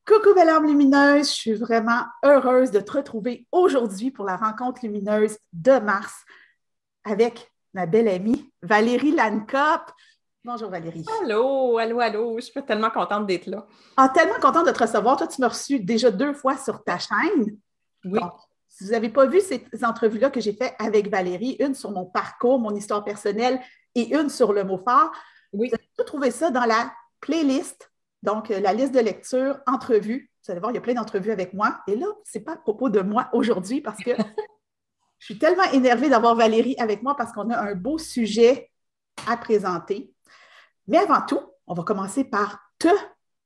Coucou belle âme lumineuse, je suis vraiment heureuse de te retrouver aujourd'hui pour la rencontre lumineuse de mars avec ma belle amie Valérie Lancop. Bonjour Valérie. Allô, allô, allô. Je suis tellement contente d'être là. Ah, tellement contente de te recevoir. Toi, tu m'as reçu déjà 2 fois sur ta chaîne. Donc, Oui, si vous n'avez pas vu ces entrevues-là que j'ai faites avec Valérie, une sur mon parcours, mon histoire personnelle et une sur le mot phare, vous oui. allez tout trouver ça dans la playlist, donc la liste de lecture, entrevues. Vous allez voir, il y a plein d'entrevues avec moi. Et là, ce n'est pas à propos de moi aujourd'hui parce que je suis tellement énervée d'avoir Valérie avec moi parce qu'on a un beau sujet à présenter. Mais avant tout, on va commencer par te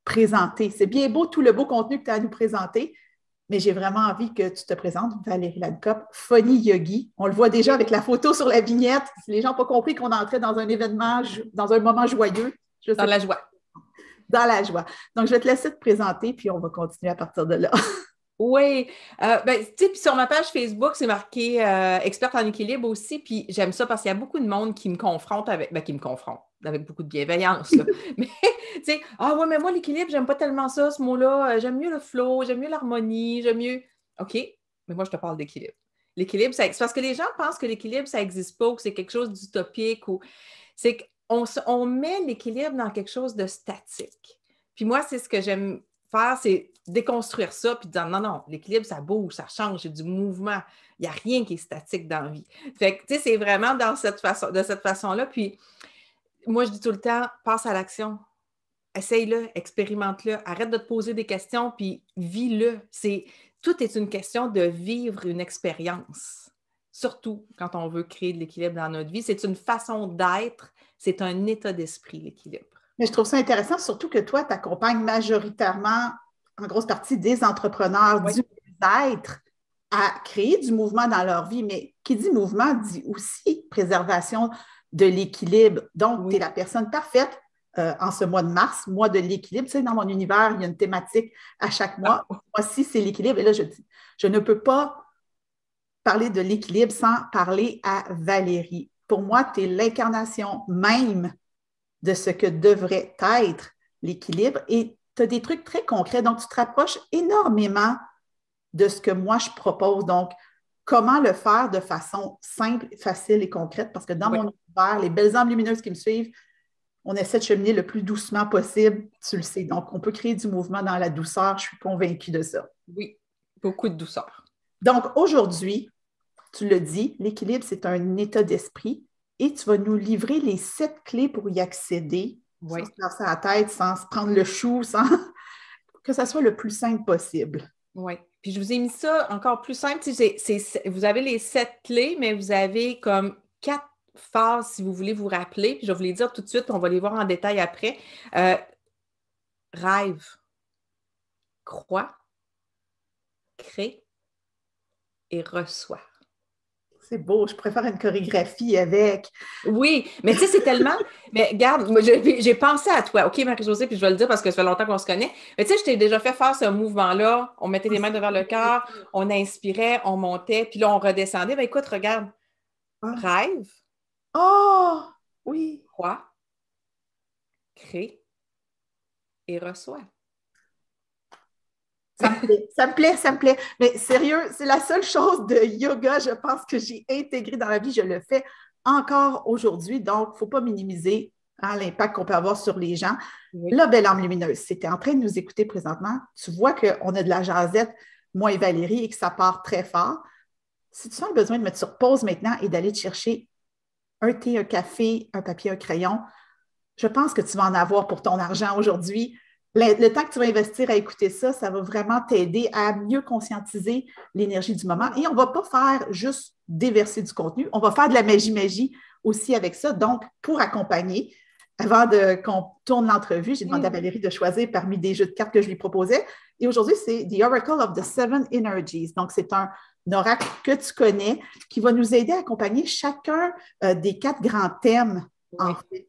présenter. C'est bien beau tout le beau contenu que tu as à nous présenter, mais j'ai vraiment envie que tu te présentes, Valérie Lancop, Funny Yogi. On le voit déjà avec la photo sur la vignette. Si les gens n'ont pas compris qu'on entrait dans un événement, dans un moment joyeux, je Dans sais la pas, joie. dans la joie. Donc, je vais te laisser te présenter, puis on va continuer à partir de là. Oui. Ben, tu sais, puis sur ma page Facebook, c'est marqué experte en équilibre aussi. Puis j'aime ça parce qu'il y a beaucoup de monde qui me confronte avec, ben, qui me confronte avec beaucoup de bienveillance, là. Mais, tu sais, ah ouais, mais moi, l'équilibre, j'aime pas tellement ça, ce mot-là. J'aime mieux le flow, j'aime mieux l'harmonie, j'aime mieux. OK, mais moi, je te parle d'équilibre. L'équilibre, c'est parce que les gens pensent que l'équilibre, ça n'existe pas ou que c'est quelque chose d'utopique ou c'est qu'on met l'équilibre dans quelque chose de statique. Puis moi, c'est ce que j'aime faire, c'est déconstruire ça puis dire non, non, l'équilibre, ça bouge, ça change, c'est du mouvement. Il n'y a rien qui est statique dans la vie. Fait que, tu sais, c'est vraiment de cette façon-là. Puis moi, je dis tout le temps, passe à l'action. Essaye-le, expérimente-le, arrête de te poser des questions, puis vis-le. Tout est une question de vivre une expérience. Surtout quand on veut créer de l'équilibre dans notre vie. C'est une façon d'être, c'est un état d'esprit, l'équilibre. Mais je trouve ça intéressant, surtout que toi, tu accompagnes majoritairement, en grosse partie, des entrepreneurs Oui, du bien-être à créer du mouvement dans leur vie. Mais qui dit mouvement dit aussi préservation de l'équilibre. Donc, tu es oui. la personne parfaite en ce mois de mars, mois de l'équilibre. Tu sais, dans mon univers, il y a une thématique à chaque mois. Ah, Moi-ci, c'est l'équilibre. Et là, je ne peux pas parler de l'équilibre sans parler à Valérie. Pour moi, tu es l'incarnation même de ce que devrait être l'équilibre et tu as des trucs très concrets. Donc, tu te rapproches énormément de ce que moi je propose. Donc, comment le faire de façon simple, facile et concrète? Parce que dans oui, mon univers, les belles âmes lumineuses qui me suivent, on essaie de cheminer le plus doucement possible, tu le sais. Donc, on peut créer du mouvement dans la douceur. Je suis convaincue de ça. oui. Beaucoup de douceur. Donc, aujourd'hui, tu le dis, l'équilibre, c'est un état d'esprit et tu vas nous livrer les 7 clés pour y accéder sans Oui, se casser la tête, sans se prendre le chou, sans que ça soit le plus simple possible. oui. Puis je vous ai mis ça encore plus simple. Tu sais, vous avez les 7 clés, mais vous avez comme 4 phases si vous voulez vous rappeler. Puis je vais vous les dire tout de suite, on va les voir en détail après. Euh, Rêve, crois, crée et reçoit. C'est beau, je préfère une chorégraphie avec. Oui, mais tu sais, c'est tellement. Mais regarde, moi, j'ai pensé à toi, OK, Marie-Josée, puis je vais le dire parce que ça fait longtemps qu'on se connaît. Mais tu sais, je t'ai déjà fait faire ce mouvement-là. On mettait les mains devant le cœur, on inspirait, on montait, puis là, on redescendait. Ben écoute, regarde, Ah. rêve, Oh, oui, crois, crée et reçoit. ça me plaît, ça me plaît, ça me plaît. Mais sérieux, c'est la seule chose de yoga, je pense, que j'ai intégré dans la vie. Je le fais encore aujourd'hui, donc il ne faut pas minimiser l'impact qu'on peut avoir sur les gens. Oui. La belle âme lumineuse, si tu es en train de nous écouter présentement, tu vois qu'on a de la jasette, moi et Valérie, et que ça part très fort. Si tu sens le besoin de mettre sur pause maintenant et d'aller te chercher un thé, un café, un papier, un crayon, je pense que tu vas en avoir pour ton argent aujourd'hui. Le temps que tu vas investir à écouter ça, ça va vraiment t'aider à mieux conscientiser l'énergie du moment. Et on ne va pas faire juste déverser du contenu, on va faire de la magie aussi avec ça. Donc, pour accompagner, qu'on tourne l'entrevue, j'ai demandé à Mm. Valérie de choisir parmi des jeux de cartes que je lui proposais. Et aujourd'hui, c'est The Oracle of the Seven Energies. Donc, c'est un oracle que tu connais qui va nous aider à accompagner chacun des 4 grands thèmes, en Oui. fait.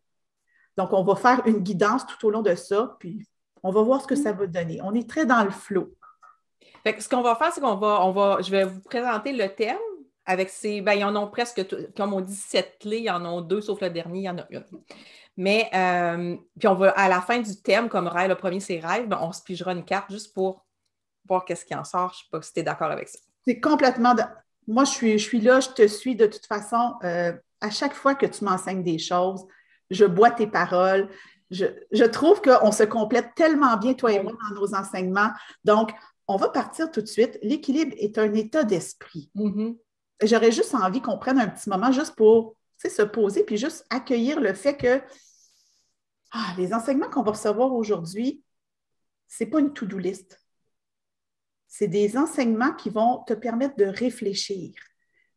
Donc, on va faire une guidance tout au long de ça, puis on va voir ce que ça va donner. On est très dans le flow. Fait que ce qu'on va faire, c'est je vais vous présenter le thème avec ces, ben, ils en ont presque, comme on dit, 7 clés, ils en ont 2, sauf le dernier, il y en a une. Mais, puis on va, à la fin du thème, comme rêve, le premier c'est rêve, ben, on se pigera une carte juste pour voir qu'est-ce qui en sort. Je ne sais pas si tu es d'accord avec ça. C'est complètement... Moi, je suis là, je te suis de toute façon. À chaque fois que tu m'enseignes des choses, je bois tes paroles. Je trouve qu'on se complète tellement bien, toi et moi, dans nos enseignements. Donc, on va partir tout de suite. L'équilibre est un état d'esprit. Mm-hmm. J'aurais juste envie qu'on prenne un petit moment juste pour se poser puis juste accueillir le fait que les enseignements qu'on va recevoir aujourd'hui, ce n'est pas une to-do list. C'est des enseignements qui vont te permettre de réfléchir,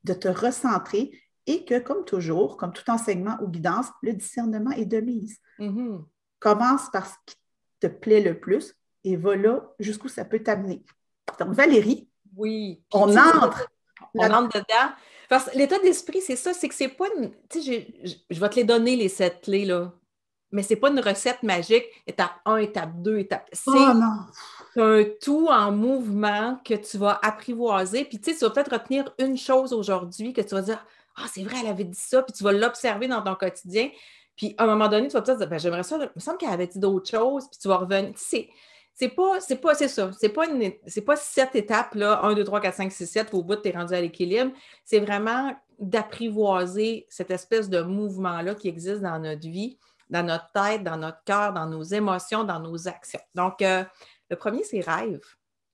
de te recentrer et que, comme toujours, comme tout enseignement ou guidance, le discernement est de mise. Mm-hmm. Commence par ce qui te plaît le plus et va là jusqu'où ça peut t'amener. Donc, Valérie, oui. On entre dedans. Parce que l'état d'esprit, c'est ça, c'est que c'est pas une... Tu sais, je vais te les donner, les 7 clés, là. Mais c'est pas une recette magique, étape 1, étape 2, étape... C'est un tout en mouvement que tu vas apprivoiser. Puis, tu sais, tu vas peut-être retenir une chose aujourd'hui que tu vas dire, c'est vrai, elle avait dit ça, puis tu vas l'observer dans ton quotidien. Puis, à un moment donné, tu vas peut-être dire, j'aimerais ça, il me semble qu'elle avait dit d'autres choses, puis tu vas revenir. C'est ça. C'est pas 7 étapes, là, 1, 2, 3, 4, 5, 6, 7, puis au bout, tu es rendu à l'équilibre. C'est vraiment d'apprivoiser cette espèce de mouvement-là qui existe dans notre vie, dans notre tête, dans notre cœur, dans nos émotions, dans nos actions. Donc, le premier, c'est rêve.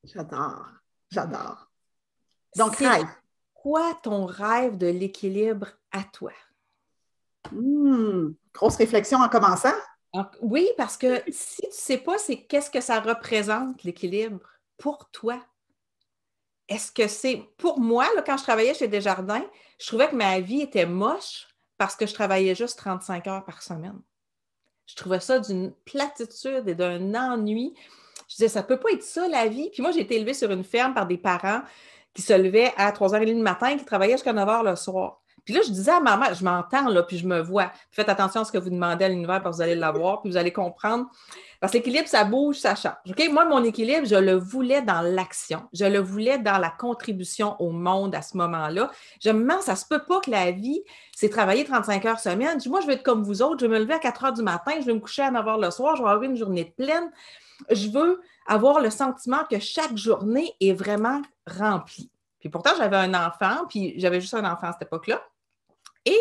J'adore. Donc, rêve. Quoi ton rêve de l'équilibre à toi? Grosse réflexion en commençant. Donc, oui, parce que si tu ne sais pas, c'est qu'est-ce que ça représente, l'équilibre, pour toi. Est-ce que c'est... Pour moi, là, quand je travaillais chez Desjardins, je trouvais que ma vie était moche parce que je travaillais juste 35 heures par semaine. Je trouvais ça d'une platitude et d'un ennui. Je disais, ça ne peut pas être ça, la vie. Puis moi, j'ai été élevée sur une ferme par des parents qui se levaient à 3h30 du matin et qui travaillaient jusqu'à 9h le soir. Puis là, je disais à maman, je m'entends, là, puis je me vois. Puis faites attention à ce que vous demandez à l'univers parce que vous allez l'avoir, puis vous allez comprendre. Parce que l'équilibre, ça bouge, ça change. Okay? Moi, mon équilibre, je le voulais dans l'action. Je le voulais dans la contribution au monde à ce moment-là. Je me demande, ça se peut pas que la vie, c'est travailler 35 heures semaine. Moi, je vais être comme vous autres. Je vais me lever à 4 heures du matin, je vais me coucher à 9 heures le soir, je vais avoir une journée pleine. Je veux avoir le sentiment que chaque journée est vraiment remplie. Puis pourtant, j'avais un enfant, puis j'avais juste un enfant à cette époque-là. Et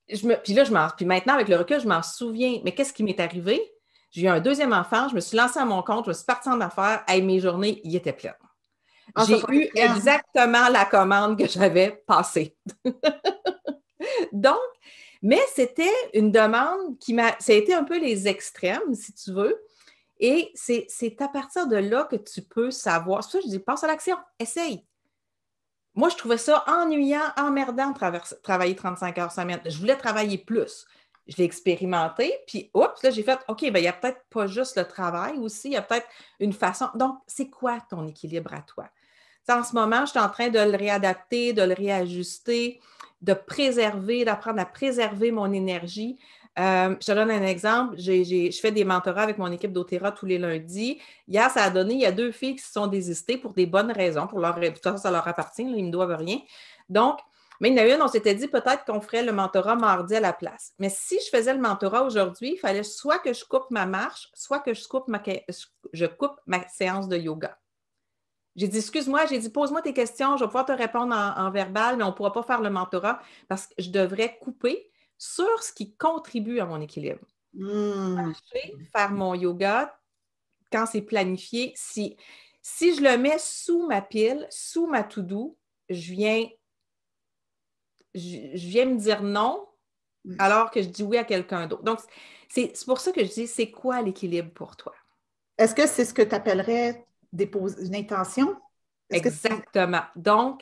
puis maintenant, avec le recul, je m'en souviens. Mais qu'est-ce qui m'est arrivé? J'ai eu un deuxième enfant, je me suis lancée à mon compte, je me suis partie en affaires, et mes journées, y étaient pleines. J'ai eu exactement la commande que j'avais passée. Donc, mais c'était une demande ça a été un peu les extrêmes, si tu veux. Et c'est à partir de là que tu peux savoir. C'est pour ça que je dis, passe à l'action, essaye. Moi, je trouvais ça ennuyant, emmerdant de travailler 35 heures semaine. Je voulais travailler plus. Je l'ai expérimenté, puis oups, là, j'ai fait, OK, bien, il n'y a peut-être pas juste le travail aussi, il y a peut-être une façon. Donc, c'est quoi ton équilibre à toi? T'sais, en ce moment, je suis en train de le réadapter, de le réajuster, de préserver, d'apprendre à préserver mon énergie. Je te donne un exemple. Je fais des mentorats avec mon équipe d'Otera tous les lundis. Hier, ça a donné, il y a 2 filles qui se sont désistées pour des bonnes raisons. Ça leur appartient, là, ils ne me doivent rien. Donc, mais il y en a une, on s'était dit peut-être qu'on ferait le mentorat mardi à la place. Mais si je faisais le mentorat aujourd'hui, il fallait soit que je coupe ma marche, soit que je coupe ma séance de yoga. J'ai dit, excuse-moi, pose-moi tes questions, je vais pouvoir te répondre en verbal, mais on ne pourra pas faire le mentorat parce que je devrais couper sur ce qui contribue à mon équilibre. Marcher, faire mon yoga, quand c'est planifié, si je le mets sous ma pile, sous ma to-do, je viens me dire non alors que je dis oui à quelqu'un d'autre. Donc, c'est pour ça que je dis, c'est quoi l'équilibre pour toi? Est-ce que c'est ce que tu appellerais déposer une intention? Exactement. Donc,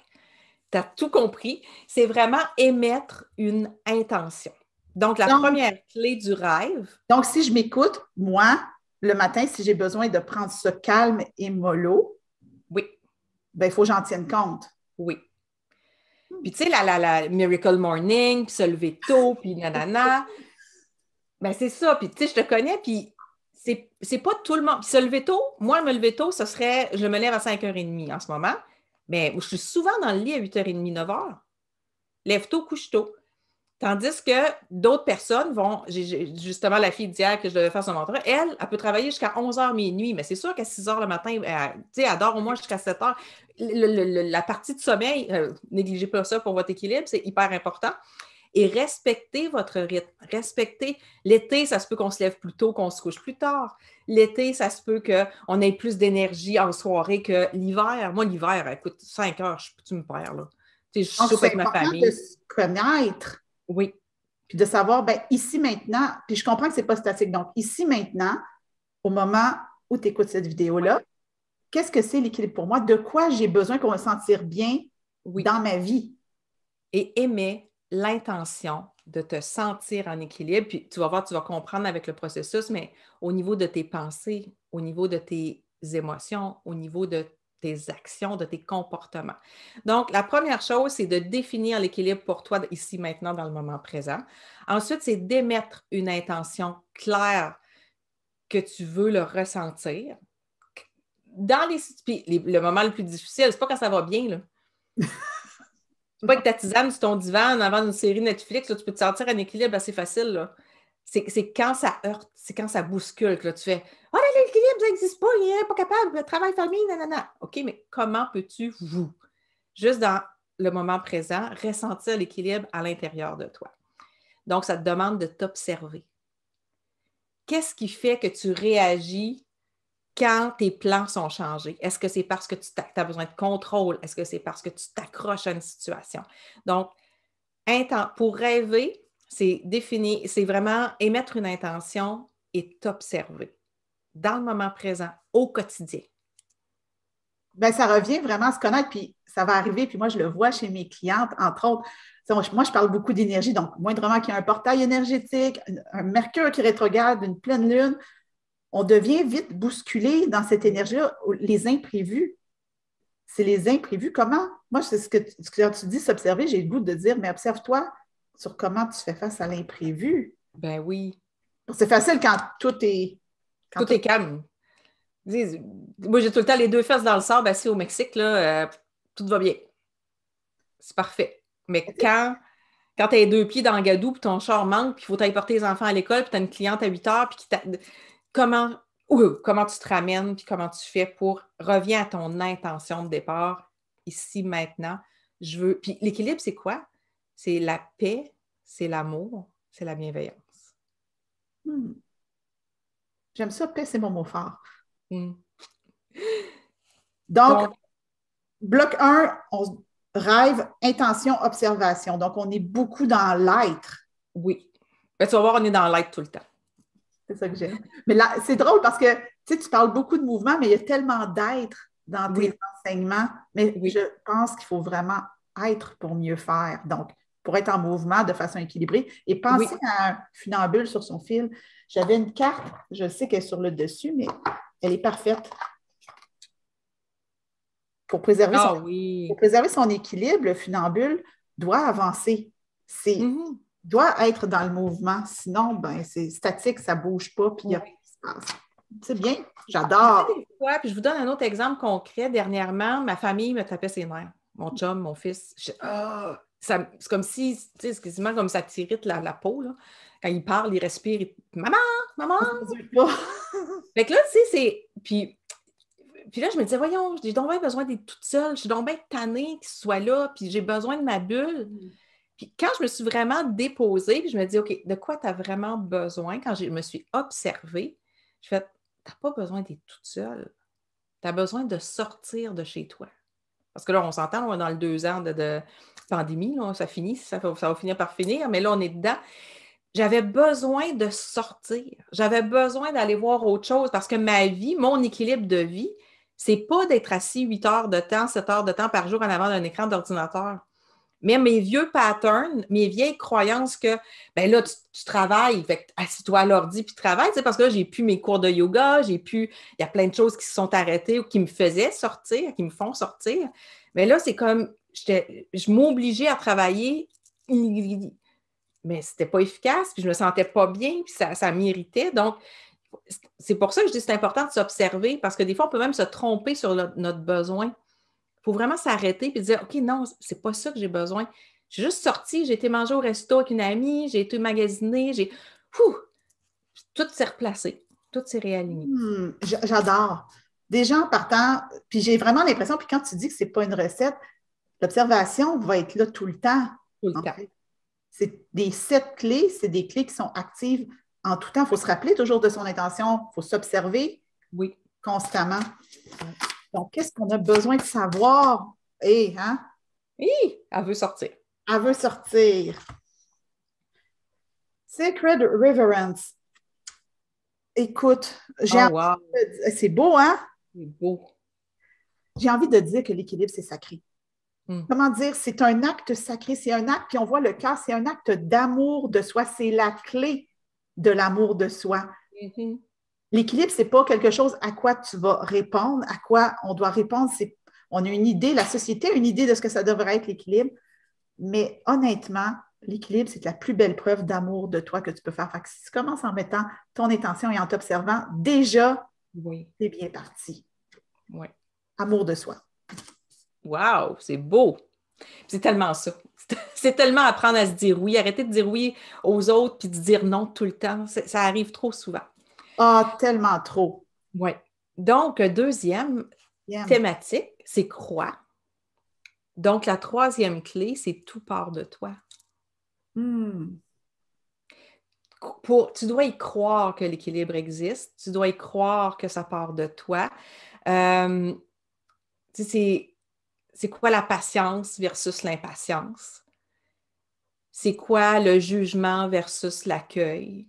tu as tout compris. C'est vraiment émettre une intention. Donc, la première clé du rêve. Donc, si je m'écoute, moi, le matin, si j'ai besoin de prendre ce calme et mollo, oui. Ben, il faut que j'en tienne compte. Oui. Puis, tu sais, la Miracle Morning, puis se lever tôt, puis nanana. Ben, c'est ça. Puis, tu sais, je te connais, puis c'est pas tout le monde. Puis, se lever tôt, moi, me lever tôt, ce serait, je me lève à 5h30 en ce moment. Mais je suis souvent dans le lit à 8h30, 9h. Lève tôt, couche tôt. Tandis que d'autres personnes vont, j'ai justement la fille d'hier que je devais faire son mentorat, elle peut travailler jusqu'à 11h minuit, mais c'est sûr qu'à 6h le matin, elle dort au moins jusqu'à 7h. La partie de sommeil, négligez pas ça pour votre équilibre, c'est hyper important. Et respectez votre rythme. Respectez. L'été, ça se peut qu'on se lève plus tôt, qu'on se couche plus tard. L'été, ça se peut qu'on ait plus d'énergie en soirée que l'hiver. Moi, l'hiver, écoute, 5 heures, tu me perds, là. Je Donc, soupe c'est avec ma important famille. de se connaître. Oui. Puis de savoir, ben ici maintenant, puis je comprends que ce n'est pas statique. Donc, ici maintenant, au moment où tu écoutes cette vidéo-là, qu'est-ce que c'est l'équilibre pour moi? De quoi j'ai besoin pour me sentir bien dans ma vie? Et aimer l'intention de te sentir en équilibre. Puis tu vas voir, tu vas comprendre avec le processus, mais au niveau de tes pensées, au niveau de tes émotions, au niveau de tes actions, de tes comportements. Donc, la première chose, c'est de définir l'équilibre pour toi ici, maintenant, dans le moment présent. Ensuite, c'est d'émettre une intention claire que tu veux le ressentir. Dans le moment le plus difficile, c'est pas quand ça va bien, là. C'est pas que ta tisane sur ton divan en avant d'une série Netflix, là, tu peux te sentir en équilibre assez facile, là. C'est quand ça heurte, c'est quand ça bouscule que là, tu fais « Oh là, l'équilibre, ça n'existe pas, il n'est pas capable, travail, famille, nanana. » OK, mais comment peux-tu, juste dans le moment présent, ressentir l'équilibre à l'intérieur de toi? Donc, ça te demande de t'observer. Qu'est-ce qui fait que tu réagis quand tes plans sont changés? Est-ce que c'est parce que tu as besoin de contrôle? Est-ce que c'est parce que tu t'accroches à une situation? Donc, pour rêver, c'est définir, c'est vraiment émettre une intention et t'observer dans le moment présent, au quotidien. Bien, ça revient vraiment à se connaître, puis ça va arriver, puis moi, je le vois chez mes clientes, entre autres. Moi, je parle beaucoup d'énergie, donc moindrement qu'il y a un portail énergétique, un Mercure qui rétrograde, une pleine lune, on devient vite bousculé dans cette énergie-là. Les imprévus, c'est les imprévus. Comment? Moi, c'est quand tu dis s'observer, j'ai le goût de dire, mais observe-toi sur comment tu fais face à l'imprévu. Ben oui. C'est facile quand tout est... Tout est calme. Moi, j'ai tout le temps les deux fesses dans le sable assis au Mexique, là, tout va bien. C'est parfait. Mais quand tu as les deux pieds dans le gadou, puis ton char manque, puis il faut aller porter les enfants à l'école, puis tu as une cliente à 8 heures, puis comment tu te ramènes, puis comment tu fais pour reviens à ton intention de départ, ici, maintenant. Puis l'équilibre, c'est quoi? C'est la paix, c'est l'amour, c'est la bienveillance. J'aime ça, paix, c'est mon mot fort. Mm. Donc, bloc 1, on rêve, intention, observation. Donc, on est beaucoup dans l'être. Oui. Ben, tu vas voir, on est dans l'être tout le temps. C'est ça que j'aime. Mais là, c'est drôle parce que tu parles beaucoup de mouvement, mais il y a tellement d'être dans tes enseignements. Mais je pense qu'il faut vraiment être pour mieux faire. Donc, pour être en mouvement de façon équilibrée. Et penser à un funambule sur son fil. J'avais une carte, je sais qu'elle est sur le dessus, mais elle est parfaite. Pour préserver, pour préserver son équilibre, le funambule doit avancer. Doit être dans le mouvement. Sinon, ben, c'est statique, ça ne bouge pas, puis il n'y a rien qui se passe. C'est bien, j'adore. Puis je vous donne un autre exemple concret. Dernièrement, ma famille me tapait ses nerfs. Mon chum, mon fils. C'est comme si, c'est quasiment comme ça t'irrite la peau. Là. Quand il parle, il respire, maman, maman. Fait que là, tu sais, c'est. Puis là, je me disais, voyons, j'ai donc bien besoin d'être toute seule. Je suis donc bien tannée qu'il soit là, puis j'ai besoin de ma bulle. Puis quand je me suis vraiment déposée, puis je me dis, OK, de quoi tu as vraiment besoin? Quand je me suis observée, je fais, tu n'as pas besoin d'être toute seule. Tu as besoin de sortir de chez toi. Parce que là, on s'entend, on est dans le 2 ans de pandémie, là, ça finit, ça va finir par finir, mais là, on est dedans. J'avais besoin de sortir. J'avais besoin d'aller voir autre chose parce que ma vie, mon équilibre de vie, c'est pas d'être assis 8 heures de temps, 7 heures de temps par jour en avant d'un écran d'ordinateur. Mais mes vieux patterns, mes vieilles croyances que, ben là, tu travailles, fait assis-toi à l'ordi puis travaille, parce que là, j'ai plus mes cours de yoga, il y a plein de choses qui se sont arrêtées ou qui me faisaient sortir, qui me font sortir. Mais là, c'est comme, je m'obligeais à travailler, mais c'était pas efficace, puis je me sentais pas bien, puis ça m'irritait. Donc, c'est pour ça que je dis que c'est important de s'observer, parce que des fois, on peut même se tromper sur notre besoin. Il faut vraiment s'arrêter et dire, OK, non, c'est pas ça que j'ai besoin. J'ai juste sorti, j'ai été manger au resto avec une amie, j'ai été magasiner, tout s'est replacé, tout s'est réaligné. J'adore. Déjà en partant, puis j'ai vraiment l'impression, puis quand tu dis que ce n'est pas une recette, l'observation va être là tout le temps. Tout le En temps. fait. C'est des 7 clés, c'est des clés qui sont actives en tout temps. Il faut se rappeler toujours de son intention, il faut s'observer Oui. constamment. Donc, qu'est-ce qu'on a besoin de savoir? Hein? Elle veut sortir. Elle veut sortir. Sacred Reverence. Écoute, c'est beau, hein? C'est beau. J'ai envie de dire que l'équilibre, c'est sacré. Mm. Comment dire? C'est un acte sacré, c'est un acte, puis on voit le cœur, c'est un acte d'amour de soi, c'est la clé de l'amour de soi. Mm-hmm. L'équilibre, ce n'est pas quelque chose à quoi tu vas répondre, à quoi on doit répondre. On a une idée, la société a une idée de ce que ça devrait être l'équilibre, mais honnêtement, l'équilibre, c'est la plus belle preuve d'amour de toi que tu peux faire. Fait que si tu commences en mettant ton intention et en t'observant, déjà, c'est bien parti. Oui. Amour de soi. Wow, c'est beau. C'est tellement ça. C'est tellement apprendre à se dire oui, arrêter de dire oui aux autres puis de dire non tout le temps. Ça arrive trop souvent. Ah, tellement trop. Oui. Donc, deuxième thématique, c'est croire. Donc, la troisième clé, c'est tout part de toi. Tu dois y croire que l'équilibre existe. Tu dois y croire que ça part de toi. C'est quoi la patience versus l'impatience? C'est quoi le jugement versus l'accueil?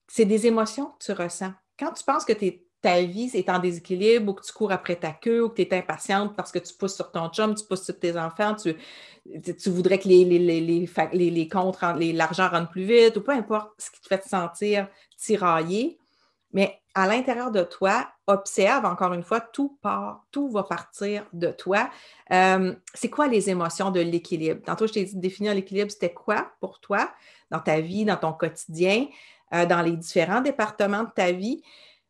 C'est des émotions que tu ressens. Quand tu penses que ta vie est en déséquilibre ou que tu cours après ta queue ou que tu es impatiente parce que tu pousses sur ton chum, tu pousses sur tes enfants, tu voudrais que les comptes, l'argent rentre plus vite ou peu importe ce qui te fait te sentir tiraillé. Mais à l'intérieur de toi, observe, encore une fois, tout va partir de toi. C'est quoi les émotions de l'équilibre? Tantôt, je t'ai dit de définir l'équilibre, c'était quoi pour toi dans ta vie, dans ton quotidien, dans les différents départements de ta vie?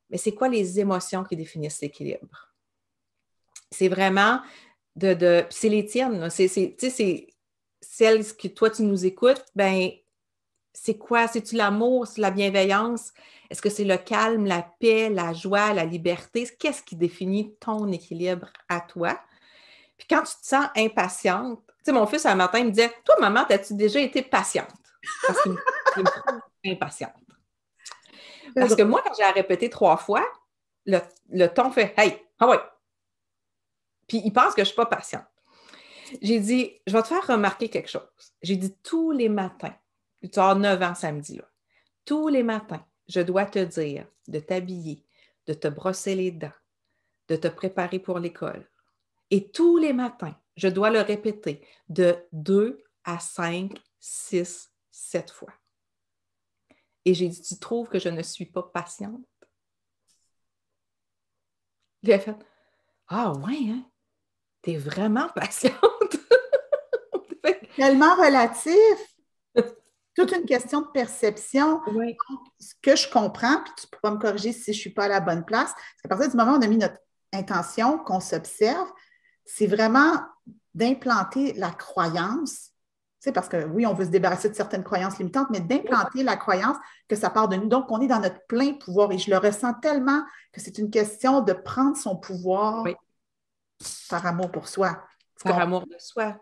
Mais c'est quoi les émotions qui définissent l'équilibre? C'est vraiment c'est les tiennes, c'est celles que toi, tu nous écoutes, ben c'est quoi? C'est-tu l'amour? C'est la bienveillance? Est-ce que c'est le calme, la paix, la joie, la liberté? Qu'est-ce qui définit ton équilibre à toi? Puis quand tu te sens impatiente, tu sais, mon fils, un matin, il me disait, « Toi, maman, as-tu déjà été patiente? » Parce qu'il me trouve impatiente. Parce que moi, quand j'ai répété 3 fois, le ton fait « Hey, ah ouais! » Puis il pense que je ne suis pas patiente. J'ai dit, je vais te faire remarquer quelque chose. J'ai dit tous les matins, tu as 9 ans samedi, là. Tous les matins, je dois te dire de t'habiller, de te brosser les dents, de te préparer pour l'école. Et tous les matins, je dois le répéter de 2 à 5, 6, 7 fois. Et j'ai dit, tu trouves que je ne suis pas patiente? Il a fait, ah ouais, hein? T'es vraiment patiente? Tellement relatif. Toute une question de perception. Oui. Donc, ce que je comprends, puis tu pourras me corriger si je ne suis pas à la bonne place, c'est qu'à partir du moment où on a mis notre intention, qu'on s'observe, c'est vraiment d'implanter la croyance, tu sais, parce que oui, on veut se débarrasser de certaines croyances limitantes, mais d'implanter la croyance que ça part de nous. Donc, on est dans notre plein pouvoir et je le ressens tellement que c'est une question de prendre son pouvoir par amour pour soi. Par amour de soi.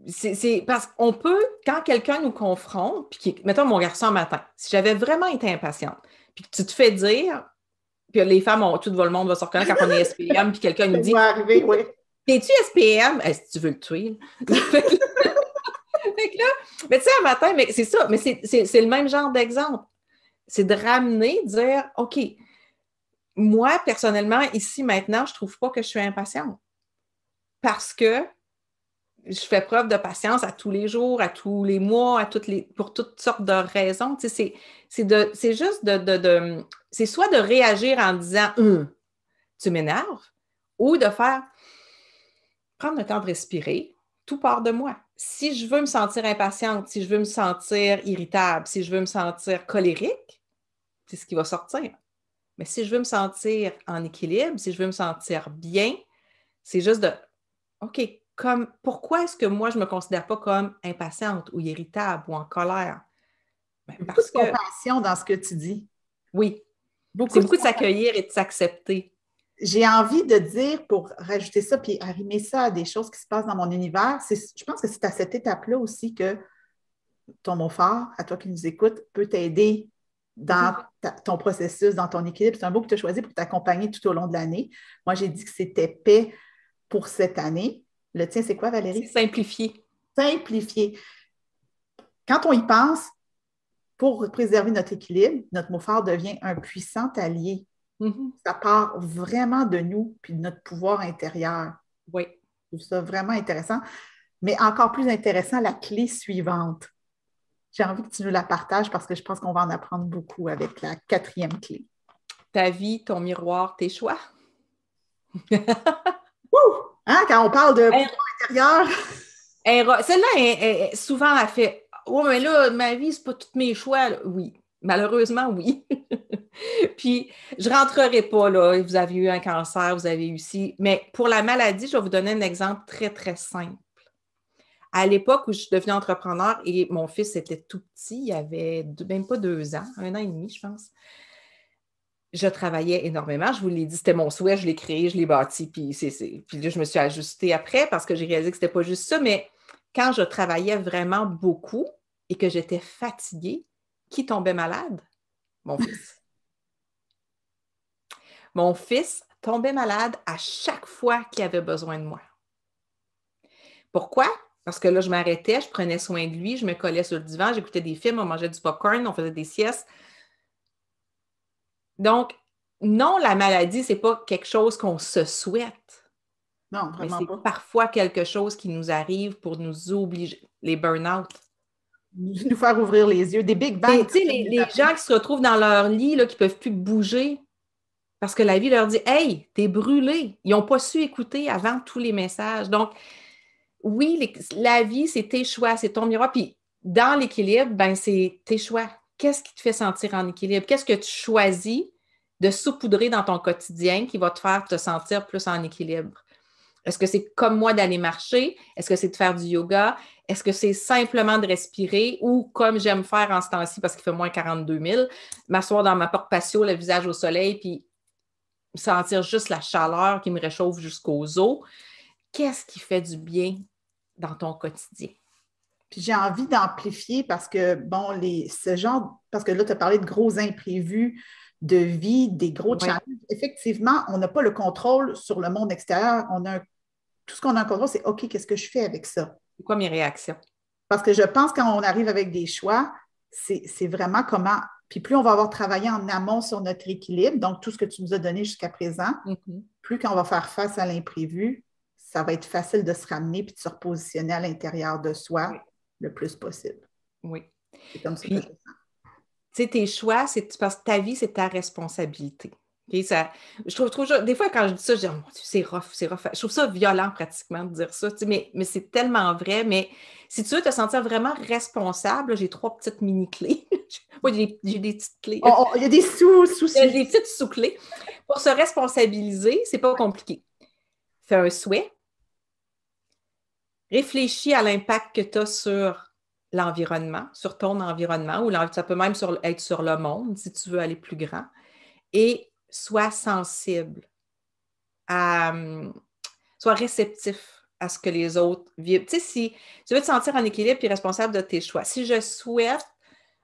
C'est parce qu'on peut, quand quelqu'un nous confronte, puis mettons mon garçon un matin, si j'avais vraiment été impatiente, puis que tu te fais dire, puis les femmes, tout le monde va se reconnaître quand on est SPM, puis quelqu'un nous dit, arriver, oui. T'es-tu SPM? Si tu veux le tuer. Fait que là, mais tu sais, un matin, mais c'est ça, mais c'est le même genre d'exemple. C'est de ramener, dire, OK, moi, personnellement, ici, maintenant, je ne trouve pas que je suis impatiente. Parce que je fais preuve de patience à tous les jours, à tous les mois, pour toutes sortes de raisons. Tu sais, c'est juste c'est soit de réagir en disant tu m'énerves, ou de prendre le temps de respirer, tout part de moi. Si je veux me sentir impatiente, si je veux me sentir irritable, si je veux me sentir colérique, c'est ce qui va sortir. Mais si je veux me sentir en équilibre, si je veux me sentir bien, c'est juste OK, comme, pourquoi est-ce que moi, je ne me considère pas comme impatiente ou irritable ou en colère? Ben, Beaucoup de parce que, compassion dans ce que tu dis. oui, c'est Beaucoup de beaucoup de compassion. s'accueillir et de s'accepter. J'ai envie de dire, pour rajouter ça, puis arrimer ça à des choses qui se passent dans mon univers, je pense que c'est à cette étape-là aussi que ton mot fort, à toi qui nous écoutes, peut t'aider dans ton processus, dans ton équilibre. C'est un mot que tu as choisi pour t'accompagner tout au long de l'année. Moi, j'ai dit que c'était paix pour cette année. Le tien, c'est quoi, C'est Valérie? simplifier. Simplifier. Quand on y pense, pour préserver notre équilibre, notre mot fort devient un puissant allié. Mhm. Ça part vraiment de nous puis de notre pouvoir intérieur. Oui. Je trouve ça vraiment intéressant. Mais encore plus intéressant, la clé suivante. J'ai envie que tu nous la partages parce que je pense qu'on va en apprendre beaucoup avec la quatrième clé. Ta vie, ton miroir, tes choix. Wouh! Hein, quand on parle de Hey, pouvoir intérieur, celle-là, souvent, elle fait oh, mais là, ma vie, c'est pas tous mes choix. Là. Oui, malheureusement, oui. Puis, je ne rentrerai pas, là. Vous avez eu un cancer, vous avez eu ci. Mais pour la maladie, je vais vous donner un exemple très, très simple. À l'époque où je suis devenue entrepreneur et mon fils était tout petit, il avait même pas 2 ans, 1 an et demi, je pense. Je travaillais énormément. Je vous l'ai dit, c'était mon souhait, je l'ai créé, je l'ai bâti, puis puis là, je me suis ajustée après parce que j'ai réalisé que c'était pas juste ça, mais quand je travaillais vraiment beaucoup et que j'étais fatiguée, qui tombait malade? Mon fils. Mon fils tombait malade à chaque fois qu'il avait besoin de moi. Pourquoi? Parce que là, je m'arrêtais, je prenais soin de lui, je me collais sur le divan, j'écoutais des films, on mangeait du popcorn, on faisait des siestes. Donc, non, la maladie, c'est pas quelque chose qu'on se souhaite, non, mais vraiment c'est pas. parfois quelque chose qui nous arrive pour nous obliger, les burn-out. Nous faire ouvrir les yeux, des big bangs, Tu comme sais, tu les gens qui se retrouvent dans leur lit, là, qui ne peuvent plus bouger parce que la vie leur dit hey, t'es brûlé. Ils n'ont pas su écouter avant tous les messages. Donc, oui, la vie, c'est tes choix, c'est ton miroir. Puis, dans l'équilibre, ben, c'est tes choix. Qu'est-ce qui te fait sentir en équilibre? Qu'est-ce que tu choisis de saupoudrer dans ton quotidien qui va te faire te sentir plus en équilibre? Est-ce que c'est comme moi d'aller marcher? Est-ce que c'est de faire du yoga? Est-ce que c'est simplement de respirer ou comme j'aime faire en ce temps-ci parce qu'il fait moins 42 000, m'asseoir dans ma porte patio, le visage au soleil, puis sentir juste la chaleur qui me réchauffe jusqu'aux os? Qu'est-ce qui fait du bien dans ton quotidien? Puis j'ai envie d'amplifier parce que, bon, ce genre, parce que là, tu as parlé de gros imprévus de vie, des gros Oui. challenges. Effectivement, on n'a pas le contrôle sur le monde extérieur. Tout ce qu'on a en contrôle, c'est OK, qu'est-ce que je fais avec ça? C'est quoi mes réactions? Parce que je pense quand on arrive avec des choix, c'est vraiment comment. Puis plus on va avoir travaillé en amont sur notre équilibre, donc tout ce que tu nous as donné jusqu'à présent, plus quand on va faire face à l'imprévu, ça va être facile de se ramener et de se repositionner à l'intérieur de soi Oui. le plus possible. Oui. C'est comme ça Puis, que je le sens. tu sais, tes choix, c'est parce que ta vie, c'est ta responsabilité. Okay? Je trouve, des fois, quand je dis ça, je dis, oh mon Dieu, c'est rough, c'est rough. Je trouve ça violent pratiquement de dire ça, mais c'est tellement vrai. Mais si tu veux te sentir vraiment responsable, là, j'ai 3 petites mini-clés. Moi, j'ai des petites clés. Il y a des soucis. Il y a des petites sous-clés. Pour se responsabiliser, c'est pas compliqué. Fais un souhait. Réfléchis à l'impact que tu as sur l'environnement, sur ton environnement, ou ça peut même être sur le monde, si tu veux aller plus grand. Et sois sensible, sois réceptif à ce que les autres vivent. Tu sais, si tu veux te sentir en équilibre et responsable de tes choix, si je souhaite,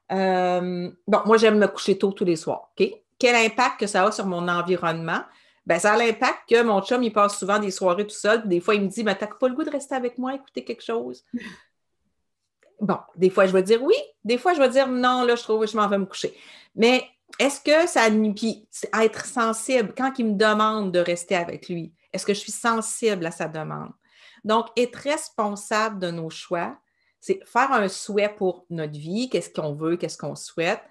bon, moi, j'aime me coucher tôt tous les soirs, OK? Quel impact que ça a sur mon environnement? Ben, ça a l'impact que mon chum, il passe souvent des soirées tout seul, puis des fois, il me dit, mais t'as pas le goût de rester avec moi, écouter quelque chose? Bon, des fois, je vais dire oui, des fois, je vais dire non, là, je m'en vais me coucher. Mais est-ce que ça puis être sensible, quand il me demande de rester avec lui, est-ce que je suis sensible à sa demande? Donc, être responsable de nos choix, c'est faire un souhait pour notre vie, qu'est-ce qu'on veut, qu'est-ce qu'on souhaite,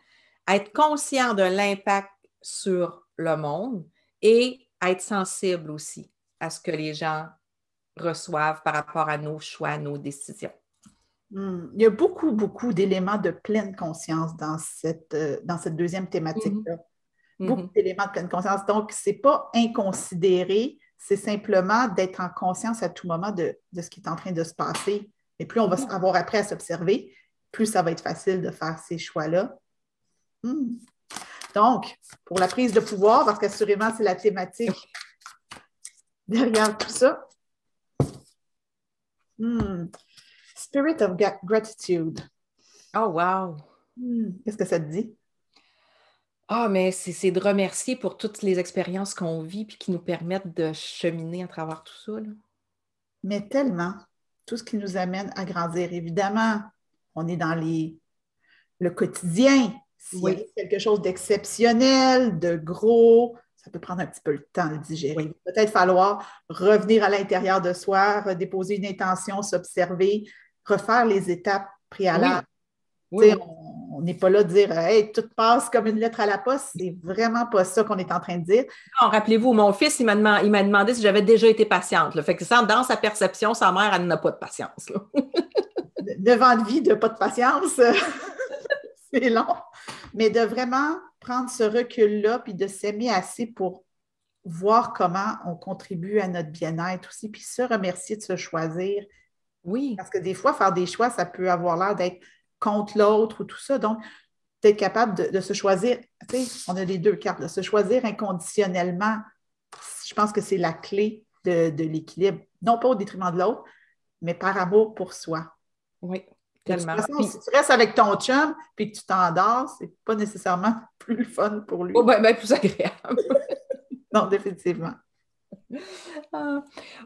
être conscient de l'impact sur le monde et être sensible aussi à ce que les gens reçoivent par rapport à nos choix, à nos décisions. Il y a beaucoup, beaucoup d'éléments de pleine conscience dans cette deuxième thématique-là. Beaucoup d'éléments de pleine conscience. Donc, ce n'est pas inconsidéré c'est simplement d'être en conscience à tout moment de ce qui est en train de se passer. Et plus on va avoir appris à s'observer, plus ça va être facile de faire ces choix-là. Donc, pour la prise de pouvoir, parce qu'assurément, c'est la thématique derrière tout ça. Spirit of gratitude. Oh, wow! Qu'est-ce que ça te dit? Ah, mais c'est de remercier pour toutes les expériences qu'on vit puis qui nous permettent de cheminer à travers tout ça, là. Mais tellement, tout ce qui nous amène à grandir. Évidemment, on est dans le quotidien. S'il y a quelque chose d'exceptionnel, de gros, ça peut prendre un petit peu le temps de le digérer. Il va peut-être falloir revenir à l'intérieur de soi, redéposer une intention, s'observer, refaire les étapes préalables. On n'est pas là de dire hey, tout passe comme une lettre à la poste. C'est vraiment pas ça qu'on est en train de dire. Non, rappelez-vous, mon fils, il m'a demandé si j'avais déjà été patiente. Là. Fait que dans sa perception, sa mère, elle n'a pas de patience. 9 ans de vie de pas de patience, c'est long. Mais de vraiment prendre ce recul-là puis de s'aimer assez pour voir comment on contribue à notre bien-être aussi, puis se remercier de se choisir. Oui. Parce que des fois, faire des choix, ça peut avoir l'air d'être contre l'autre ou tout ça. Donc, d'être capable de se choisir, tu sais, on a les deux cartes, de se choisir inconditionnellement, je pense que c'est la clé de l'équilibre. Non pas au détriment de l'autre, mais par amour pour soi. Oui, tellement. De toute façon, si tu restes avec ton chum puis que tu t'endors, c'est pas nécessairement plus fun pour lui. Oh, ben, plus agréable. Non, définitivement.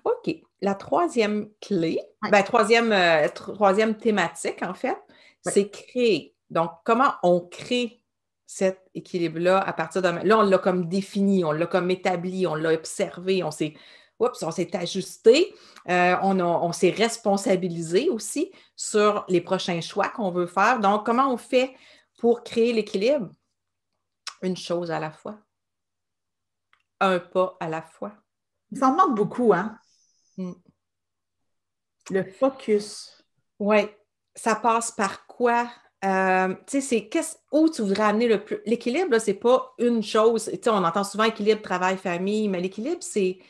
OK. La troisième clé, troisième thématique, en fait, c'est créer. Donc, comment on crée cet équilibre-là à partir de... Là, on l'a comme défini, on l'a comme établi, on l'a observé, on s'est ajusté, on s'est responsabilisé aussi sur les prochains choix qu'on veut faire. Donc, comment on fait pour créer l'équilibre? Une chose à la fois. Un pas à la fois. Ça en demande beaucoup, hein? Le focus. Oui. Ça passe par quoi? Tu sais, où tu voudrais amener le plus. L'équilibre, c'est pas une chose. Tu sais, on entend souvent équilibre travail-famille, mais l'équilibre, c'est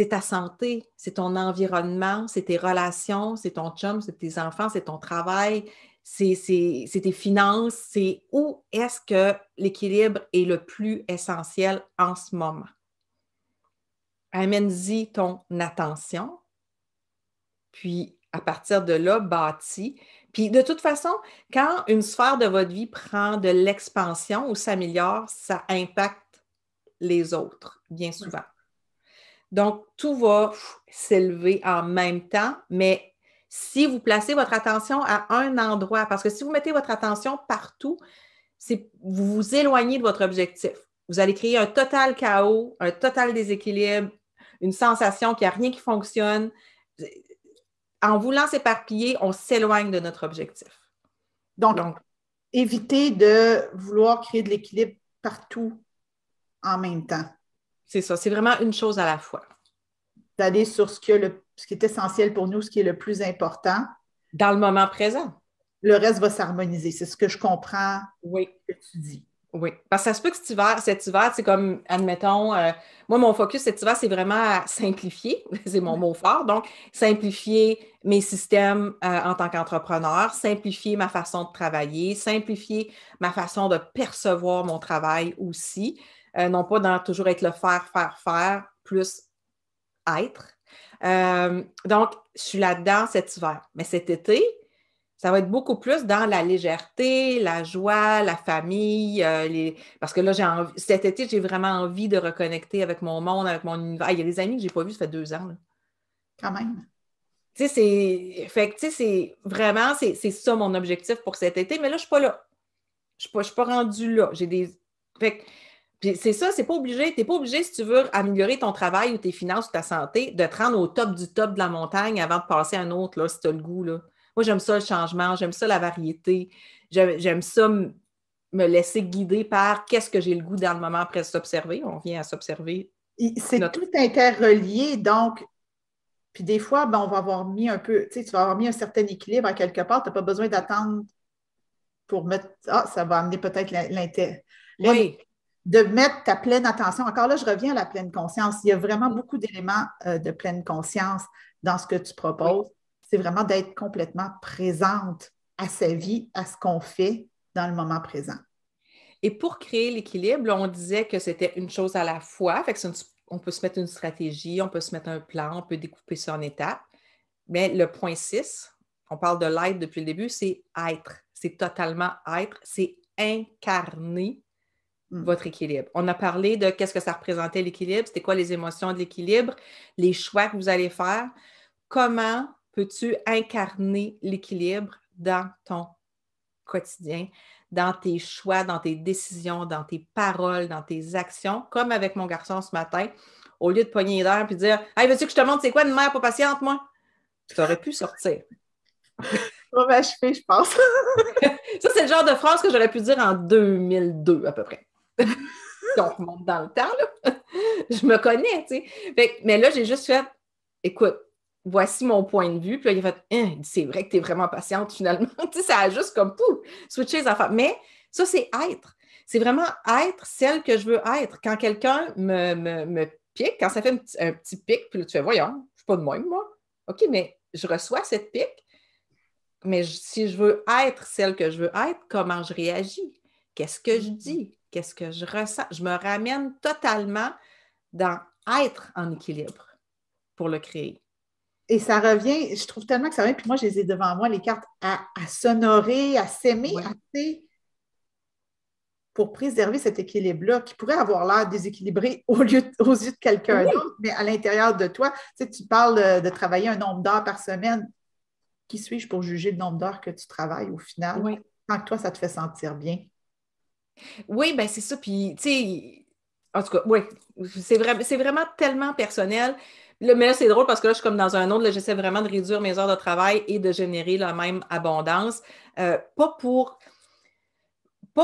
ta santé, c'est ton environnement, c'est tes relations, c'est ton chum, c'est tes enfants, c'est ton travail, c'est tes finances, c'est où est-ce que l'équilibre est le plus essentiel en ce moment. Amène-y ton attention, puis à partir de là, bâtis. Puis de toute façon, quand une sphère de votre vie prend de l'expansion ou s'améliore, ça impacte les autres, bien souvent. Donc, tout va s'élever en même temps, mais si vous placez votre attention à un endroit, parce que si vous mettez votre attention partout, vous vous éloignez de votre objectif. Vous allez créer un total chaos, un total déséquilibre, une sensation qu'il n'y a rien qui fonctionne. En voulant s'éparpiller, on s'éloigne de notre objectif. Donc, évitez de vouloir créer de l'équilibre partout en même temps. C'est ça, c'est vraiment une chose à la fois. D'aller sur ce qui est essentiel pour nous, ce qui est le plus important. Dans le moment présent. Le reste va s'harmoniser. C'est ce que je comprends que tu dis. Oui, parce que ça se peut que cet hiver, c'est comme, admettons, moi, mon focus cet hiver, c'est vraiment à simplifier, c'est mon mot fort, donc simplifier mes systèmes en tant qu'entrepreneur, simplifier ma façon de travailler, simplifier ma façon de percevoir mon travail aussi, non pas dans toujours être le faire, plus être. Donc, je suis là-dedans cet hiver. Mais cet été, ça va être beaucoup plus dans la légèreté, la joie, la famille. Parce que là, cet été, j'ai vraiment envie de reconnecter avec mon monde, avec mon univers. Il y a des amis que je n'ai pas vus, ça fait 2 ans. Là. Quand même. Tu sais, c'est vraiment, c'est ça mon objectif pour cet été. Mais là, je ne suis pas là. Je ne suis pas rendue là. Puis c'est ça, c'est pas obligé. Tu n'es pas obligé, si tu veux améliorer ton travail ou tes finances ou ta santé, de te rendre au top du top de la montagne avant de passer à un autre, là, si tu as le goût. Là. Moi, j'aime ça le changement, j'aime ça la variété, j'aime ça me laisser guider par qu'est-ce que j'ai le goût dans le moment après s'observer. On vient à s'observer. C'est tout interrelié, donc, puis des fois, on va avoir mis un peu, tu sais, tu vas avoir mis un certain équilibre à quelque part, tu n'as pas besoin d'attendre pour mettre, ça va amener peut-être l'intérêt. Oui. de mettre ta pleine attention. Encore là, je reviens à la pleine conscience. Il y a vraiment beaucoup d'éléments de pleine conscience dans ce que tu Oui. proposes. C'est vraiment d'être complètement présente à sa vie, à ce qu'on fait dans le moment présent. Et pour créer l'équilibre, là, on disait que c'était une chose à la fois. Fait que on peut se mettre une stratégie, on peut se mettre un plan, on peut découper ça en étapes. Mais le point 6, on parle de l'être depuis le début, c'est être. C'est totalement être. C'est incarner votre équilibre. On a parlé de qu'est-ce que ça représentait l'équilibre, c'était quoi les émotions de l'équilibre, les choix que vous allez faire. Comment peux-tu incarner l'équilibre dans ton quotidien, dans tes choix, dans tes décisions, dans tes paroles, dans tes actions, comme avec mon garçon ce matin, au lieu de pogner l'air et dire « Hey, veux-tu que je te montre c'est quoi une mère pas patiente, moi? » Tu aurais pu sortir. On va achever, je pense. Ça, c'est le genre de phrase que j'aurais pu dire en 2002 à peu près. Si on remonte dans le temps, là. Je me connais, tu sais. Mais là, j'ai juste fait, écoute, voici mon point de vue. Puis là, il a fait, c'est vrai que tu es vraiment patiente finalement. Tu sais, ça a juste comme, pouf, switché les affaires. Mais ça, c'est être. C'est vraiment être celle que je veux être. Quand quelqu'un me pique, quand ça fait un petit pic, puis là, tu fais, voyons, je suis pas de même, moi. OK, mais je reçois cette pique. Mais si je veux être celle que je veux être, comment je réagis? Qu'est-ce que je dis? Qu'est-ce que je ressens? Je me ramène totalement dans être en équilibre pour le créer. Et ça revient, je trouve tellement que ça revient, puis moi, je les ai devant moi, les cartes, à s'honorer, à s'aimer, Ouais. assez pour préserver cet équilibre-là qui pourrait avoir l'air déséquilibré aux yeux de quelqu'un d'autre, mais à l'intérieur de toi. Tu sais, tu parles de travailler un nombre d'heures par semaine. Qui suis-je pour juger le nombre d'heures que tu travailles au final? Oui. Tant que toi, ça te fait sentir bien. Oui, ben c'est ça. Puis, tu sais, en tout cas, oui, c'est vraiment tellement personnel. Là, mais là, c'est drôle parce que là, je suis comme dans un autre, là, j'essaie vraiment de réduire mes heures de travail et de générer la même abondance. Pas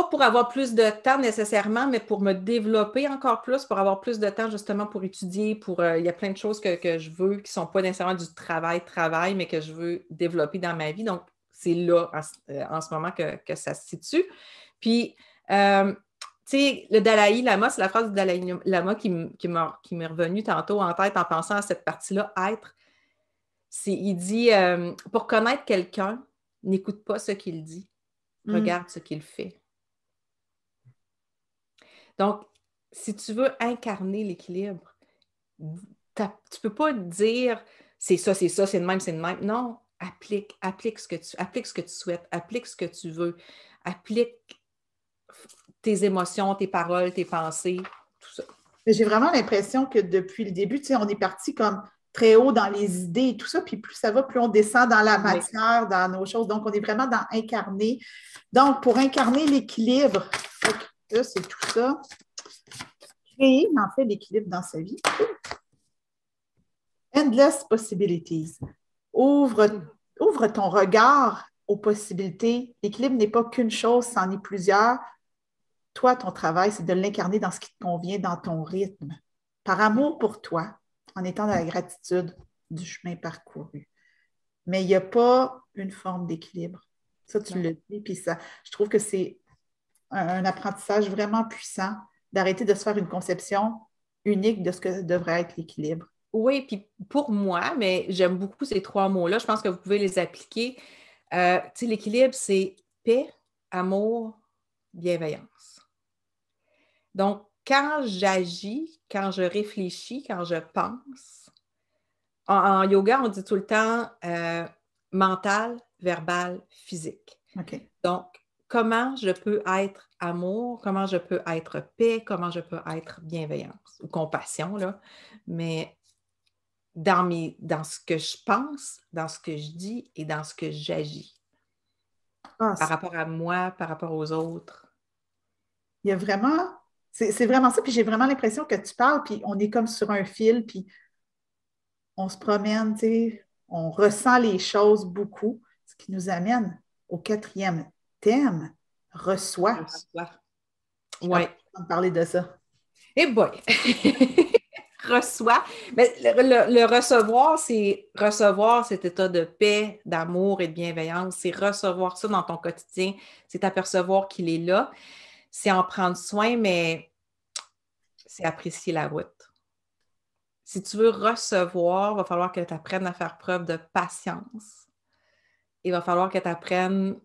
pour avoir plus de temps nécessairement, mais pour me développer encore plus, pour avoir plus de temps justement pour étudier, il y a plein de choses que je veux qui ne sont pas nécessairement du travail, mais que je veux développer dans ma vie. Donc, c'est là, en ce moment, que ça se situe. Puis, tu sais, le Dalai Lama, c'est la phrase du Dalai Lama qui m'est revenue tantôt en tête en pensant à cette partie-là, être. Il dit, pour connaître quelqu'un, n'écoute pas ce qu'il dit, regarde ce qu'il fait. Donc, si tu veux incarner l'équilibre, tu ne peux pas dire c'est ça, c'est de même, c'est de même. Non, applique ce que tu souhaites, applique ce que tu veux, applique tes émotions, tes paroles, tes pensées, tout ça. J'ai vraiment l'impression que depuis le début, tu sais, on est parti comme très haut dans les idées et tout ça, puis plus ça va, plus on descend dans la matière, dans nos choses. Donc, on est vraiment dans incarner. Donc, pour incarner l'équilibre, là, c'est tout ça. Créer, en fait, l'équilibre dans sa vie. Endless possibilities. Ouvre ton regard aux possibilités. L'équilibre n'est pas qu'une chose, c'en est plusieurs. Toi, ton travail, c'est de l'incarner dans ce qui te convient, dans ton rythme, par amour pour toi, en étant dans la gratitude du chemin parcouru. Mais il n'y a pas une forme d'équilibre. Ça, tu le dis, puis ça, je trouve que c'est un apprentissage vraiment puissant d'arrêter de se faire une conception unique de ce que devrait être l'équilibre. Oui, puis pour moi, mais j'aime beaucoup ces 3 mots-là. Je pense que vous pouvez les appliquer. Tu sais, l'équilibre, c'est paix, amour, bienveillance. Donc, quand j'agis, quand je réfléchis, quand je pense, en yoga, on dit tout le temps mental, verbal, physique. OK. Donc, comment je peux être amour, comment je peux être paix, comment je peux être bienveillance ou compassion, là, mais dans ce que je pense, dans ce que je dis et dans ce que j'agis. Par rapport à moi, par rapport aux autres. Il y a vraiment, c'est vraiment ça, puis j'ai vraiment l'impression que tu parles, puis on est comme sur un fil, puis on se promène, tu sais, on ressent les choses beaucoup, ce qui nous amène au 4e thème, reçoit. Oui. On va parler de ça. Eh boy! Reçoit. Mais le recevoir, c'est recevoir cet état de paix, d'amour et de bienveillance. C'est recevoir ça dans ton quotidien. C'est t'apercevoir qu'il est là. C'est en prendre soin, mais c'est apprécier la route. Si tu veux recevoir, il va falloir que tu apprennes à faire preuve de patience. Il va falloir que tu apprennes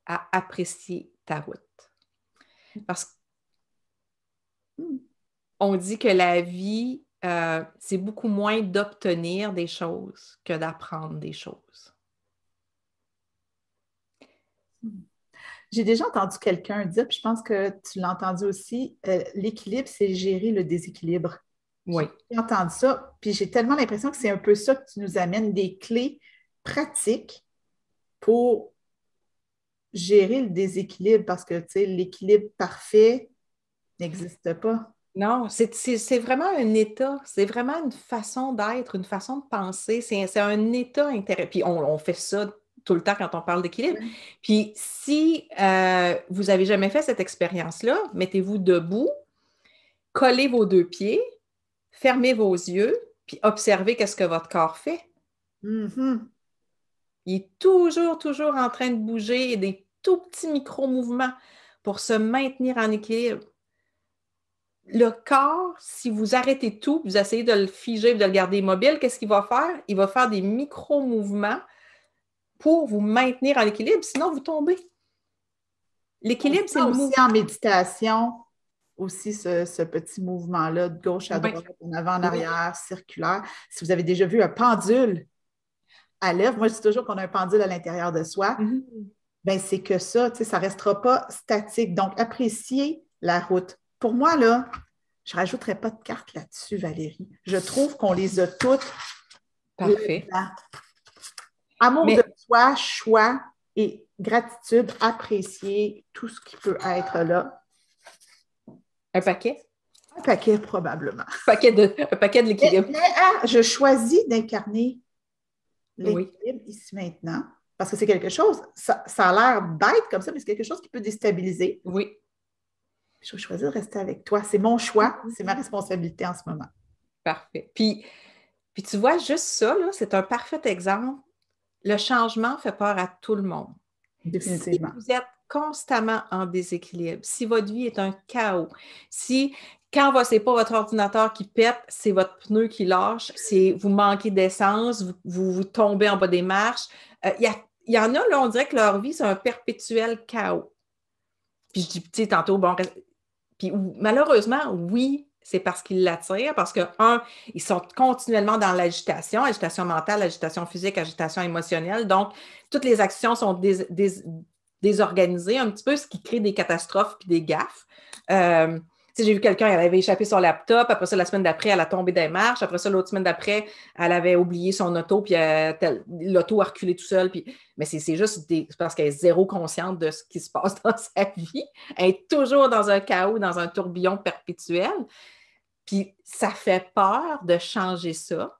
à apprécier ta route. Parce qu'on dit que la vie, c'est beaucoup moins d'obtenir des choses que d'apprendre des choses. J'ai déjà entendu quelqu'un dire, puis je pense que tu l'as entendu aussi, l'équilibre, c'est gérer le déséquilibre. Oui. J'ai entendu ça, puis j'ai tellement l'impression que c'est un peu ça que tu nous amènes, des clés pratiques pour gérer le déséquilibre, parce que, tu sais, l'équilibre parfait n'existe pas. Non, c'est vraiment un état, c'est vraiment une façon d'être, une façon de penser, c'est un état intérieur. Puis on fait ça tout le temps quand on parle d'équilibre. Oui. Puis si vous n'avez jamais fait cette expérience-là, mettez-vous debout, collez vos deux pieds, fermez vos yeux, puis observez qu'est-ce que votre corps fait. Mm-hmm. Il est toujours en train de bouger, des tout petits micro-mouvements pour se maintenir en équilibre. Le corps, si vous arrêtez tout, vous essayez de le figer, de le garder immobile, qu'est-ce qu'il va faire? Il va faire des micro-mouvements pour vous maintenir en équilibre, sinon vous tombez. L'équilibre, c'est le Aussi mouvement. en méditation, aussi ce petit mouvement-là de gauche à droite, en avant, en arrière, circulaire. Si vous avez déjà vu un pendule à lèvres, moi je dis toujours qu'on a un pendule à l'intérieur de soi, ben c'est que ça, tu sais, ça ne restera pas statique. Donc, appréciez la route. Pour moi, là, je ne rajouterai pas de carte là-dessus, Valérie. Je trouve qu'on les a toutes. Parfait. Là-dedans. Amour de soi, choix et gratitude, apprécier tout ce qui peut être là. Un paquet? Un paquet, probablement. Un paquet de l'équilibre. Mais, je choisis d'incarner l'équilibre ici maintenant, parce que c'est quelque chose, ça a l'air bête comme ça, mais c'est quelque chose qui peut déstabiliser. Oui. Je vais choisir de rester avec toi. C'est mon choix, c'est ma responsabilité en ce moment. Parfait. Puis tu vois, juste ça, là, c'est un parfait exemple. Le changement fait peur à tout le monde. Définitivement. Si vous êtes constamment en déséquilibre, si votre vie est un chaos, si quand c'est pas votre ordinateur qui pète, c'est votre pneu qui lâche, c'est vous manquez d'essence, vous tombez en bas des marches. Il y en a, là, on dirait que leur vie, c'est un perpétuel chaos. Puis je dis, tu sais, tantôt, bon, puis malheureusement, oui, c'est parce qu'ils l'attirent, parce que, ils sont continuellement dans l'agitation mentale, agitation physique, agitation émotionnelle. Donc, toutes les actions sont désorganisées un petit peu, ce qui crée des catastrophes puis des gaffes. J'ai vu quelqu'un, elle avait échappé son laptop, après ça, la semaine d'après, elle a tombé des marches, après ça, l'autre semaine d'après, elle avait oublié son auto, puis l'auto a reculé tout seul. Mais c'est juste parce qu'elle est zéro consciente de ce qui se passe dans sa vie. Elle est toujours dans un chaos, dans un tourbillon perpétuel. Puis ça fait peur de changer ça.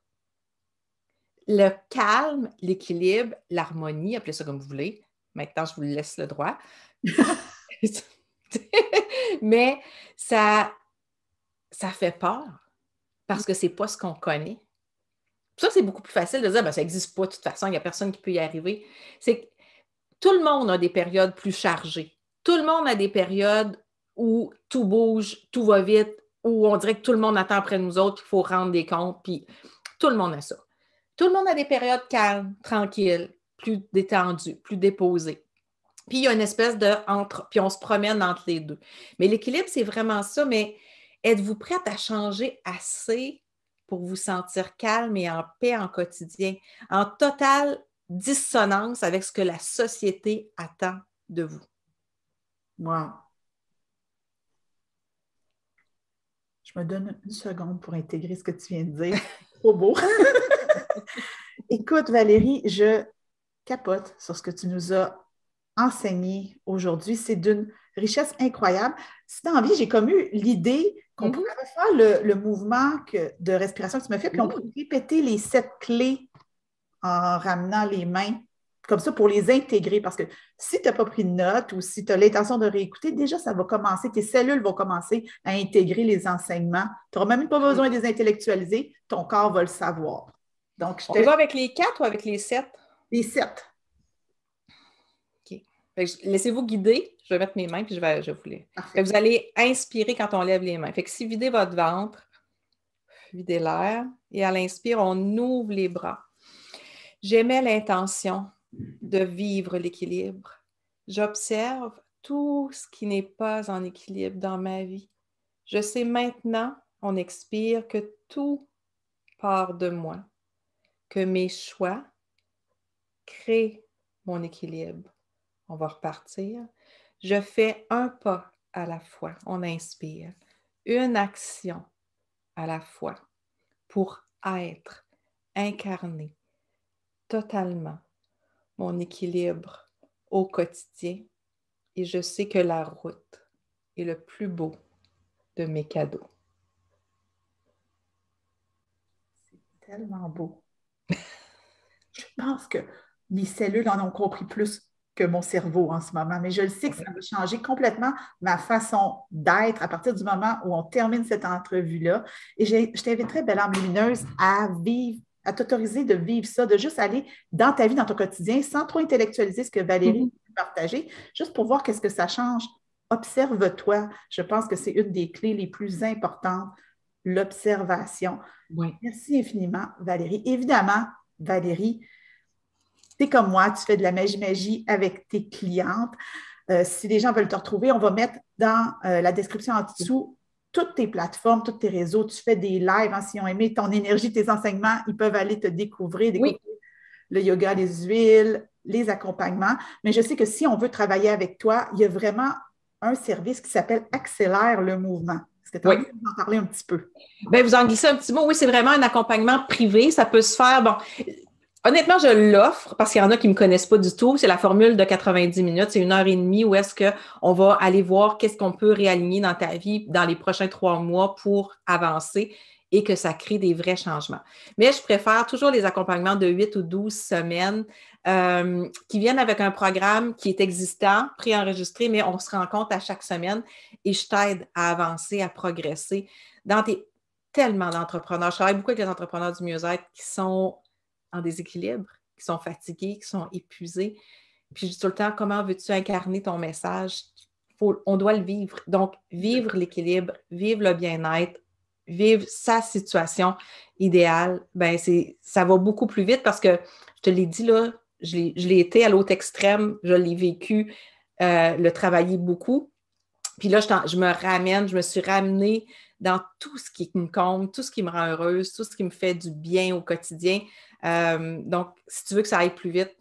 Le calme, l'équilibre, l'harmonie, appelez ça comme vous voulez. Maintenant, je vous laisse le droit. Mais ça fait peur parce que c'est pas ce qu'on connaît. Pour ça, c'est beaucoup plus facile de dire ça n'existe pas de toute façon, il n'y a personne qui peut y arriver. C'est que tout le monde a des périodes plus chargées. Tout le monde a des périodes où tout bouge, tout va vite, où on dirait que tout le monde attend après nous autres, qu'il faut rendre des comptes, puis tout le monde a ça. Tout le monde a des périodes calmes, tranquilles, plus détendues, plus déposées. Puis il y a une espèce puis on se promène entre les deux. Mais l'équilibre, c'est vraiment ça, mais êtes-vous prête à changer assez pour vous sentir calme et en paix en quotidien, en totale dissonance avec ce que la société attend de vous? Wow. Je me donne une seconde pour intégrer ce que tu viens de dire. Trop beau. Écoute, Valérie, je capote sur ce que tu nous as enseigné aujourd'hui. C'est d'une richesse incroyable. Si tu as envie, j'ai comme eu l'idée qu'on pourrait faire le mouvement de respiration que tu m'as fait, puis on pourrait répéter les 7 clés en ramenant les mains, comme ça, pour les intégrer. Parce que si tu n'as pas pris de notes ou si tu as l'intention de réécouter, déjà, ça va commencer, tes cellules vont commencer à intégrer les enseignements. Tu n'auras même pas besoin de les intellectualiser, ton corps va le savoir. Donc, on va avec les 4 ou avec les 7? Les 7. OK. Laissez-vous guider. Je vais mettre mes mains puis je vais vous lire. Vous allez inspirer quand on lève les mains. Fait que si videz votre ventre, videz l'air et à l'inspire, on ouvre les bras. J'émets l'intention de vivre l'équilibre. J'observe tout ce qui n'est pas en équilibre dans ma vie. Je sais maintenant, on expire, que tout part de moi, que mes choix créent mon équilibre. On va repartir. Je fais un pas à la fois. On inspire. Une action à la fois pour être incarné totalement mon équilibre au quotidien. Et je sais que la route est le plus beau de mes cadeaux. C'est tellement beau. Je pense que mes cellules en ont compris plus que mon cerveau en ce moment, mais je le sais que ça va changer complètement ma façon d'être à partir du moment où on termine cette entrevue-là. Et je t'inviterais, Belle Âme Lumineuse, à vivre, à t'autoriser de vivre ça, de juste aller dans ta vie, dans ton quotidien, sans trop intellectualiser ce que Valérie a partagé, juste pour voir qu'est-ce que ça change. Observe-toi. Je pense que c'est une des clés les plus importantes, l'observation. Oui. Merci infiniment, Valérie. Évidemment, Valérie, tu es comme moi, tu fais de la magie avec tes clientes. Si les gens veulent te retrouver, on va mettre dans la description en dessous toutes tes plateformes, tous tes réseaux. Tu fais des lives, hein, s'ils ont aimé ton énergie, tes enseignements, ils peuvent aller te découvrir le yoga, les huiles, les accompagnements. Mais je sais que si on veut travailler avec toi, il y a vraiment un service qui s'appelle Accélère le mouvement. Est-ce que tu as envie de nous en parler un petit peu? Bien, vous en glissez un petit mot. Oui, c'est vraiment un accompagnement privé. Ça peut se faire, bon, honnêtement, je l'offre parce qu'il y en a qui ne me connaissent pas du tout. C'est la formule de 90 minutes. C'est 1 heure et demie où est-ce qu'on va aller voir qu'est-ce qu'on peut réaligner dans ta vie dans les prochains 3 mois pour avancer et que ça crée des vrais changements. Mais je préfère toujours les accompagnements de 8 ou 12 semaines qui viennent avec un programme qui est existant, préenregistré, mais on se rencontre à chaque semaine et je t'aide à avancer, à progresser dans tellement d'entrepreneurs. Je travaille beaucoup avec les entrepreneurs du mieux-être qui sont en déséquilibre, qui sont fatigués, qui sont épuisés. Puis je dis tout le temps, comment veux-tu incarner ton message? On doit le vivre. Donc, vivre l'équilibre, vivre le bien-être, vivre sa situation idéale, ben ça va beaucoup plus vite parce que, je te l'ai dit là, je l'ai été à l'autre extrême, je l'ai vécu, le travailler beaucoup. Puis là, je me suis ramenée dans tout ce qui me compte, tout ce qui me rend heureuse, tout ce qui me fait du bien au quotidien. Donc, si tu veux que ça aille plus vite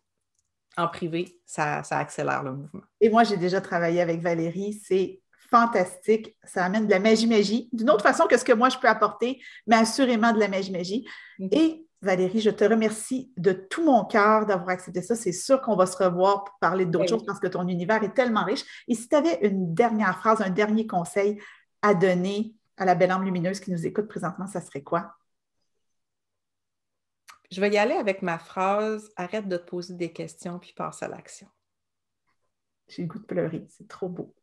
en privé, ça accélère le mouvement. Et moi, j'ai déjà travaillé avec Valérie. C'est fantastique. Ça amène de la magie-magie, d'une autre façon que ce que moi, je peux apporter, mais assurément de la magie-magie. Et Valérie, je te remercie de tout mon cœur d'avoir accepté ça. C'est sûr qu'on va se revoir pour parler d'autres choses parce que ton univers est tellement riche. Et si tu avais une dernière phrase, un dernier conseil à donner à la belle âme lumineuse qui nous écoute présentement, ça serait quoi? Je vais y aller avec ma phrase « Arrête de te poser des questions puis passe à l'action ». J'ai le goût de pleurer. C'est trop beau.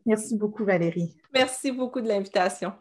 Merci beaucoup, Valérie. Merci beaucoup de l'invitation.